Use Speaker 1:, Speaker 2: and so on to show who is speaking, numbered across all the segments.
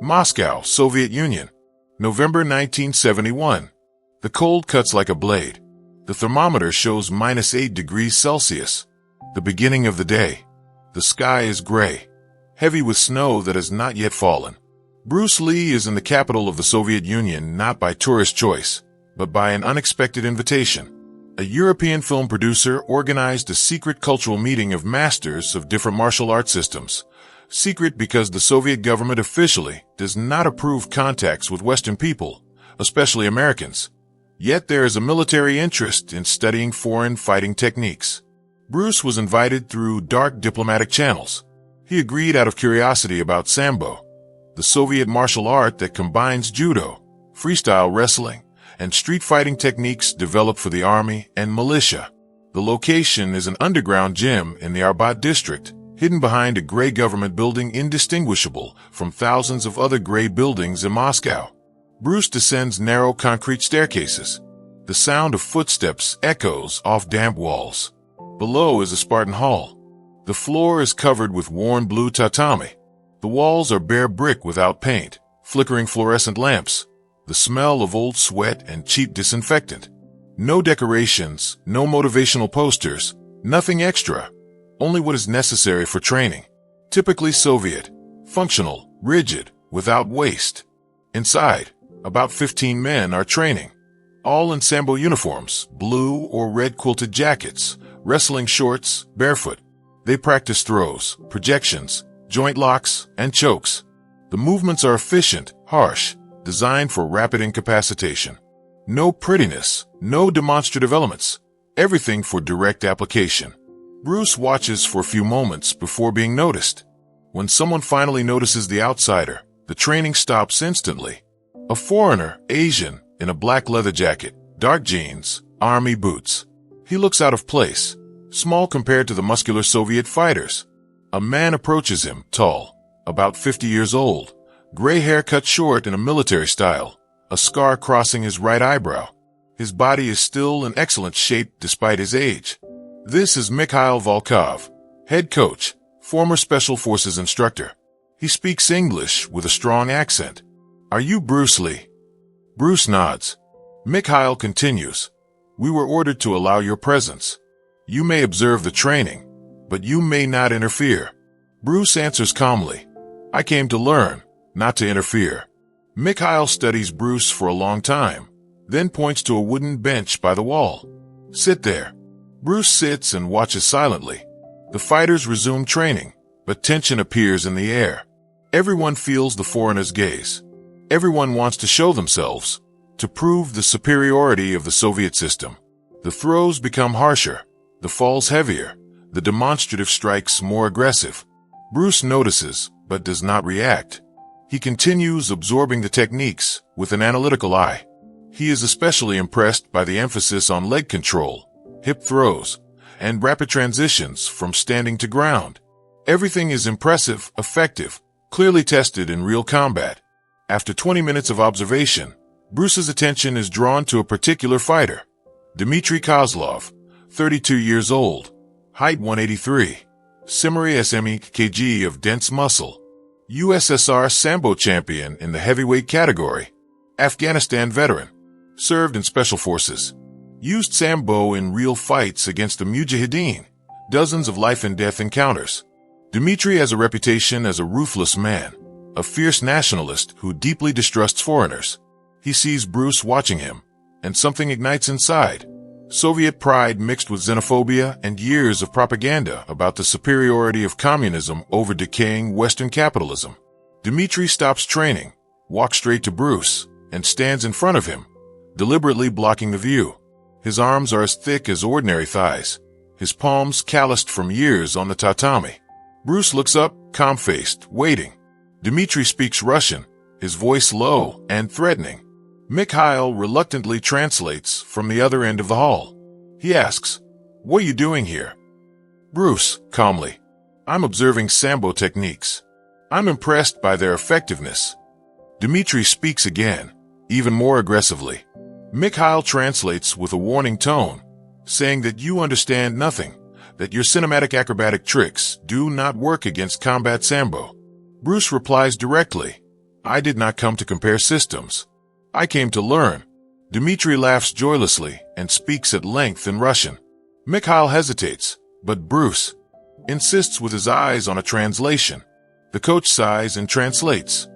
Speaker 1: Moscow, Soviet Union. November 1971. The cold cuts like a blade. The thermometer shows -8 degrees Celsius. The beginning of the day. The sky is gray, heavy with snow that has not yet fallen. Bruce Lee is in the capital of the Soviet Union not by tourist choice, but by an unexpected invitation. A European film producer organized a secret cultural meeting of masters of different martial arts systems. Secret because the Soviet government officially does not approve contacts with Western people, especially Americans. Yet there is a military interest in studying foreign fighting techniques. Bruce was invited through dark diplomatic channels. He agreed out of curiosity about sambo, the Soviet martial art that combines judo, freestyle wrestling, and street fighting techniques developed for the army and militia. The location is an underground gym in the Arbat district, hidden behind a gray government building indistinguishable from thousands of other gray buildings in Moscow. Bruce descends narrow concrete staircases. The sound of footsteps echoes off damp walls. Below is a Spartan hall. The floor is covered with worn blue tatami. The walls are bare brick without paint, flickering fluorescent lamps, the smell of old sweat and cheap disinfectant. No decorations, no motivational posters, nothing extra, only what is necessary for training. Typically Soviet, functional, rigid, without waste. Inside, about 15 men are training, all in sambo uniforms, blue or red quilted jackets, wrestling shorts, barefoot. They practice throws, projections, joint locks, and chokes. The movements are efficient, harsh, designed for rapid incapacitation. No prettiness, no demonstrative elements, everything for direct application. Bruce watches for a few moments before being noticed. When someone finally notices the outsider, the training stops instantly. A foreigner, Asian, in a black leather jacket, dark jeans, army boots. He looks out of place, small compared to the muscular Soviet fighters. A man approaches him, tall, about 50 years old, gray hair cut short in a military style, a scar crossing his right eyebrow. His body is still in excellent shape despite his age. This is Mikhail Volkov, head coach, former Special Forces instructor. He speaks English with a strong accent. Are you Bruce Lee? Bruce nods. Mikhail continues. We were ordered to allow your presence. You may observe the training, but you may not interfere. Bruce answers calmly. I came to learn, not to interfere. Mikhail studies Bruce for a long time, then points to a wooden bench by the wall. Sit there. Bruce sits and watches silently. The fighters resume training, but tension appears in the air. Everyone feels the foreigner's gaze. Everyone wants to show themselves, to prove the superiority of the Soviet system. The throws become harsher, the falls heavier, the demonstrative strikes more aggressive. Bruce notices, but does not react. He continues absorbing the techniques with an analytical eye. He is especially impressed by the emphasis on leg control, hip throws, and rapid transitions from standing to ground. Everything is impressive, effective, clearly tested in real combat. After 20 minutes of observation, Bruce's attention is drawn to a particular fighter. Dmitry Kozlov, 32 years old, height 183, Simmery SME kg of dense muscle, USSR Sambo champion in the heavyweight category, Afghanistan veteran, served in Special Forces, used Sambo in real fights against the Mujahideen, dozens of life and death encounters. Dmitry has a reputation as a ruthless man, a fierce nationalist who deeply distrusts foreigners. He sees Bruce watching him, and something ignites inside. Soviet pride mixed with xenophobia and years of propaganda about the superiority of communism over decaying Western capitalism. Dmitry stops training, walks straight to Bruce, and stands in front of him, deliberately blocking the view. His arms are as thick as ordinary thighs, his palms calloused from years on the tatami. Bruce looks up, calm-faced, waiting. Dmitry speaks Russian, his voice low and threatening. Mikhail reluctantly translates from the other end of the hall. He asks, "What are you doing here?" Bruce, calmly, "I'm observing Sambo techniques. I'm impressed by their effectiveness." Dmitry speaks again, even more aggressively. Mikhail translates with a warning tone, saying that you understand nothing, that your cinematic acrobatic tricks do not work against combat Sambo. Bruce replies directly, I did not come to compare systems. I came to learn. Dmitri laughs joylessly and speaks at length in Russian. Mikhail hesitates, but Bruce insists with his eyes on a translation. The coach sighs and translates.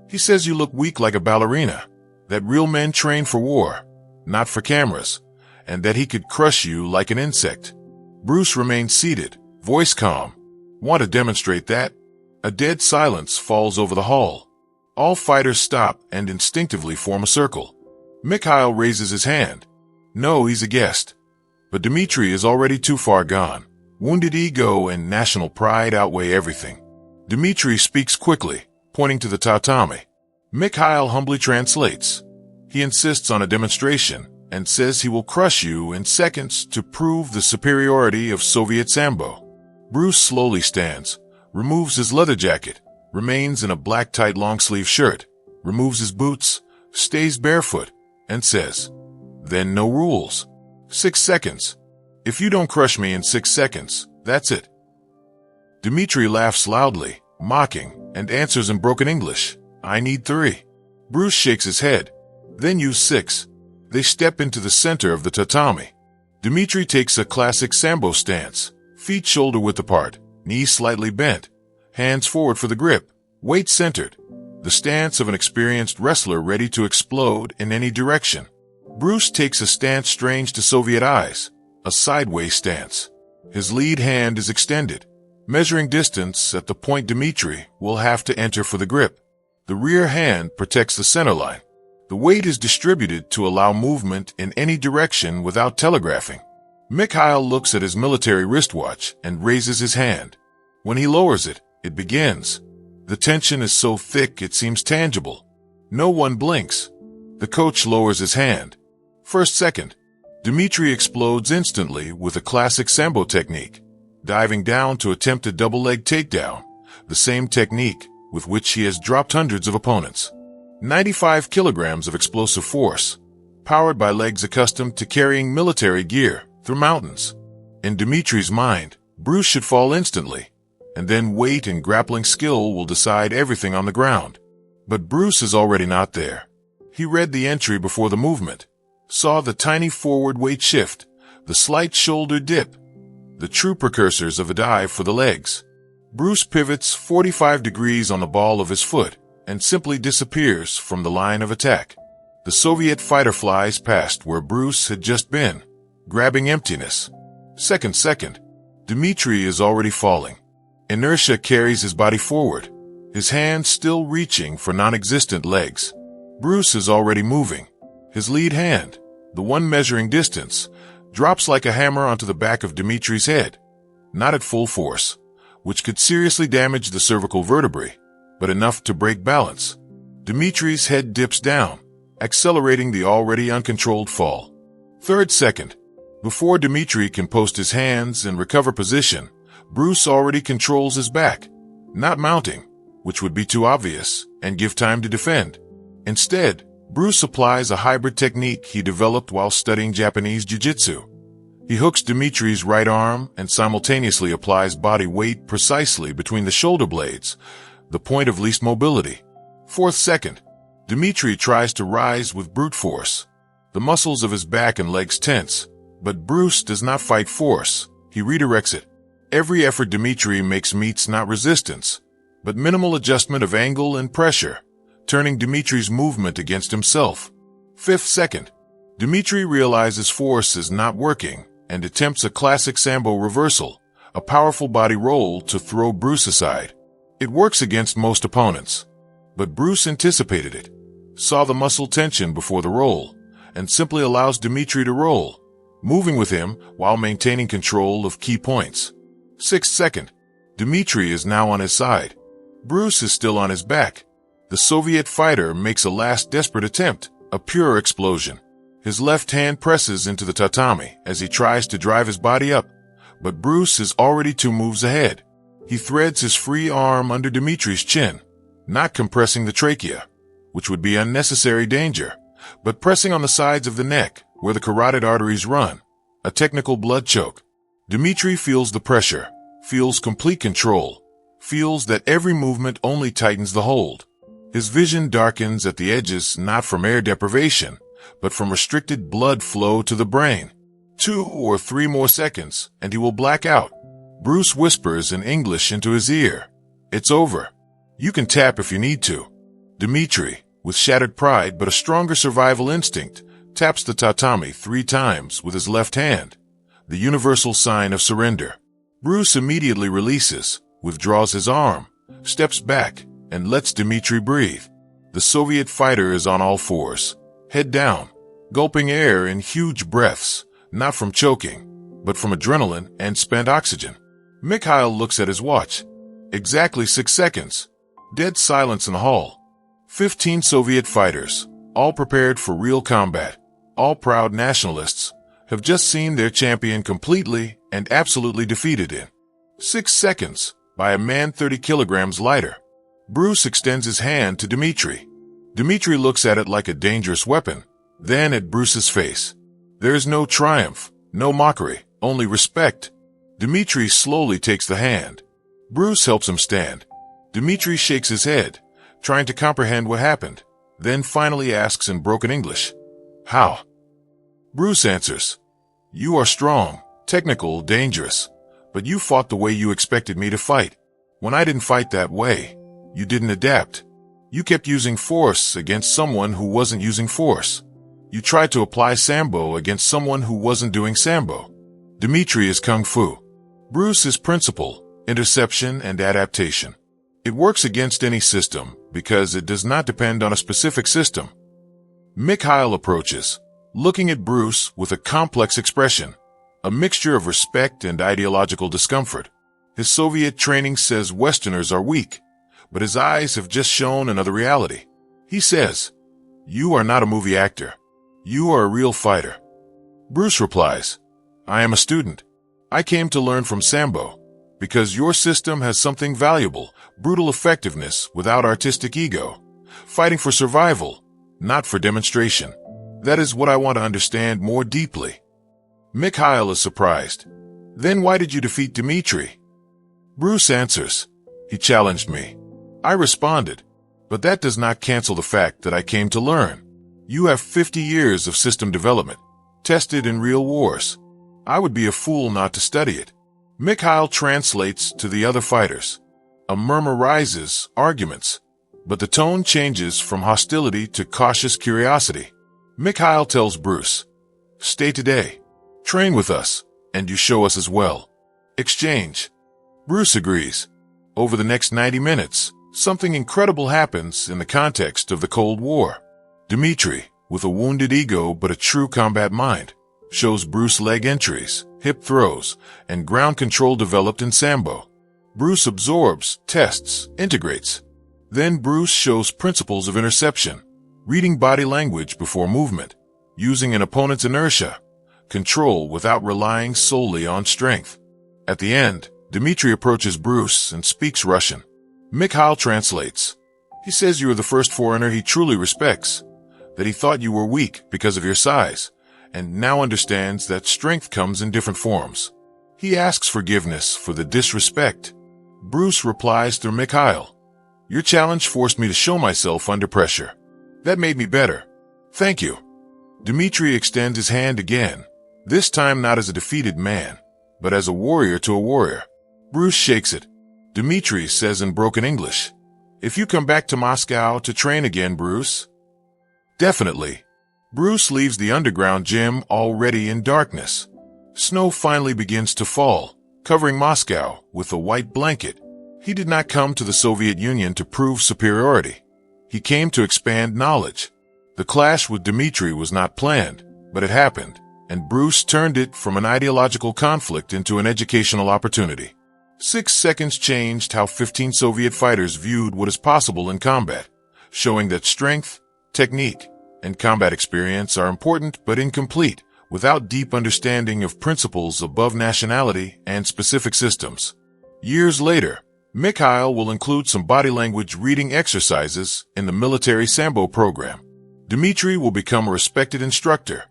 Speaker 1: He says you look weak like a ballerina, that real men train for war, not for cameras, and that he could crush you like an insect. Bruce remains seated, voice calm. Want to demonstrate that? A dead silence falls over the hall. All fighters stop and instinctively form a circle. Mikhail raises his hand. No, he's a guest. But Dmitri is already too far gone. Wounded ego and national pride outweigh everything. Dmitri speaks quickly, pointing to the tatami. Mikhail humbly translates. He insists on a demonstration and says he will crush you in seconds to prove the superiority of Soviet sambo. Bruce slowly stands, removes his leather jacket, remains in a black tight long-sleeve shirt, removes his boots, stays barefoot, and says, "Then no rules. 6 seconds. If you don't crush me in 6 seconds, that's it." Dmitri laughs loudly, mocking, and answers in broken English, "I need 3. Bruce shakes his head. "Then use 6. They step into the center of the tatami. Dmitri takes a classic sambo stance, feet shoulder-width apart, knees slightly bent, hands forward for the grip, weight centered. The stance of an experienced wrestler ready to explode in any direction. Bruce takes a stance strange to Soviet eyes, a sideways stance. His lead hand is extended, measuring distance at the point Dmitri will have to enter for the grip. The rear hand protects the center line. The weight is distributed to allow movement in any direction without telegraphing. Mikhail looks at his military wristwatch and raises his hand. When he lowers it, it begins. The tension is so thick it seems tangible. No one blinks. The coach lowers his hand. First second. Dmitri explodes instantly with a classic sambo technique, diving down to attempt a double-leg takedown, the same technique with which he has dropped hundreds of opponents. 95 kilograms of explosive force, powered by legs accustomed to carrying military gear through mountains. In Dmitri's mind, Bruce should fall instantly, and then weight and grappling skill will decide everything on the ground. But Bruce is already not there. He read the entry before the movement, saw the tiny forward weight shift, the slight shoulder dip, the true precursors of a dive for the legs. Bruce pivots 45 degrees on the ball of his foot and simply disappears from the line of attack. The Soviet fighter flies past where Bruce had just been, grabbing emptiness. Second. Dmitri is already falling. Inertia carries his body forward, his hands still reaching for non-existent legs. Bruce is already moving. His lead hand, the one measuring distance, drops like a hammer onto the back of Dmitri's head, not at full force, which could seriously damage the cervical vertebrae, but enough to break balance. Dmitri's head dips down, accelerating the already uncontrolled fall. Third second. Before Dmitri can post his hands and recover position, Bruce already controls his back, not mounting, which would be too obvious, and give time to defend. Instead, Bruce applies a hybrid technique he developed while studying Japanese jiu-jitsu. He hooks Dmitri's right arm and simultaneously applies body weight precisely between the shoulder blades, the point of least mobility. Fourth second. Dmitri tries to rise with brute force. The muscles of his back and legs tense, but Bruce does not fight force. He redirects it. Every effort Dmitri makes meets not resistance, but minimal adjustment of angle and pressure, turning Dmitri's movement against himself. Fifth second. Dmitri realizes force is not working and attempts a classic sambo reversal, a powerful body roll to throw Bruce aside. It works against most opponents, but Bruce anticipated it, saw the muscle tension before the roll, and simply allows Dmitri to roll, moving with him while maintaining control of key points. Sixth second. Dmitri is now on his side. Bruce is still on his back. The Soviet fighter makes a last desperate attempt, a pure explosion. His left hand presses into the tatami as he tries to drive his body up, but Bruce is already 2 moves ahead. He threads his free arm under Dmitri's chin, not compressing the trachea, which would be unnecessary danger, but pressing on the sides of the neck where the carotid arteries run, a technical blood choke. Dmitri feels the pressure, feels complete control, feels that every movement only tightens the hold. His vision darkens at the edges not from air deprivation, but from restricted blood flow to the brain. 2 or 3 more seconds, and he will black out. Bruce whispers in English into his ear. It's over. You can tap if you need to. Dimitri, with shattered pride but a stronger survival instinct, taps the tatami 3 times with his left hand, the universal sign of surrender. Bruce immediately releases, withdraws his arm, steps back, and lets Dimitri breathe. The Soviet fighter is on all fours, head down, gulping air in huge breaths, not from choking, but from adrenaline and spent oxygen. Mikhail looks at his watch. Exactly 6 seconds. Dead silence in the hall. 15 Soviet fighters, all prepared for real combat, all proud nationalists, have just seen their champion completely and absolutely defeated in 6 seconds by a man 30 kilograms lighter. Bruce extends his hand to Dimitri. Dimitri looks at it like a dangerous weapon, then at Bruce's face. There is no triumph, no mockery, only respect. Dimitri slowly takes the hand. Bruce helps him stand. Dimitri shakes his head, trying to comprehend what happened, then finally asks in broken English, "How?" Bruce answers, "You are strong, technical, dangerous, but you fought the way you expected me to fight. When I didn't fight that way, you didn't adapt. You kept using force against someone who wasn't using force. You tried to apply sambo against someone who wasn't doing sambo." Dimitri is kung fu. Bruce is principle, interception, and adaptation. It works against any system because it does not depend on a specific system. Mikhail approaches, looking at Bruce with a complex expression, a mixture of respect and ideological discomfort. His Soviet training says Westerners are weak, but his eyes have just shown another reality. He says, "You are not a movie actor. You are a real fighter." Bruce replies, "I am a student. I came to learn from sambo, because your system has something valuable, brutal effectiveness without artistic ego, fighting for survival, not for demonstration. That is what I want to understand more deeply." Mikhail is surprised. "Then why did you defeat Dimitri?" Bruce answers, "He challenged me. I responded, but that does not cancel the fact that I came to learn. You have 50 years of system development, tested in real wars. I would be a fool not to study it." Mikhail translates to the other fighters. A murmur rises, arguments, but the tone changes from hostility to cautious curiosity. Mikhail tells Bruce, "Stay today. Train with us, and you show us as well. Exchange." Bruce agrees. Over the next 90 minutes, something incredible happens in the context of the Cold War. Dimitri, with a wounded ego but a true combat mind, shows Bruce leg entries, hip throws, and ground control developed in sambo. Bruce absorbs, tests, integrates. Then Bruce shows principles of interception, reading body language before movement, using an opponent's inertia, control without relying solely on strength. At the end, Dimitri approaches Bruce and speaks Russian. Mikhail translates. He says you are the first foreigner he truly respects, that he thought you were weak because of your size, and now understands that strength comes in different forms. He asks forgiveness for the disrespect. Bruce replies through Mikhail, "Your challenge forced me to show myself under pressure. That made me better. Thank you." Dimitri extends his hand again, this time not as a defeated man, but as a warrior to a warrior. Bruce shakes it. Dimitri says in broken English, "If you come back to Moscow to train again, Bruce?" "Definitely." Bruce leaves the underground gym already in darkness. Snow finally begins to fall, covering Moscow with a white blanket. He did not come to the Soviet Union to prove superiority. He came to expand knowledge. The clash with Dimitri was not planned, but it happened, and Bruce turned it from an ideological conflict into an educational opportunity. 6 seconds changed how 15 Soviet fighters viewed what is possible in combat, showing that strength, technique, and combat experience are important but incomplete without deep understanding of principles above nationality and specific systems. Years later, Mikhail will include some body language reading exercises in the military sambo program. Dimitri will become a respected instructor,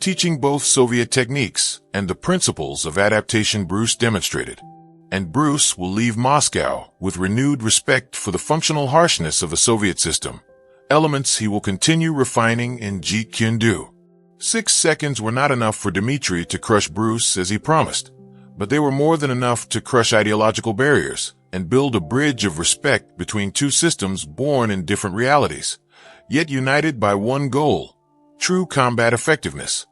Speaker 1: teaching both Soviet techniques and the principles of adaptation Bruce demonstrated. and Bruce will leave Moscow with renewed respect for the functional harshness of the Soviet system, elements he will continue refining in Jeet Kune Do. 6 seconds were not enough for Dmitri to crush Bruce as he promised, but they were more than enough to crush ideological barriers and build a bridge of respect between two systems born in different realities, yet united by one goal: true combat effectiveness.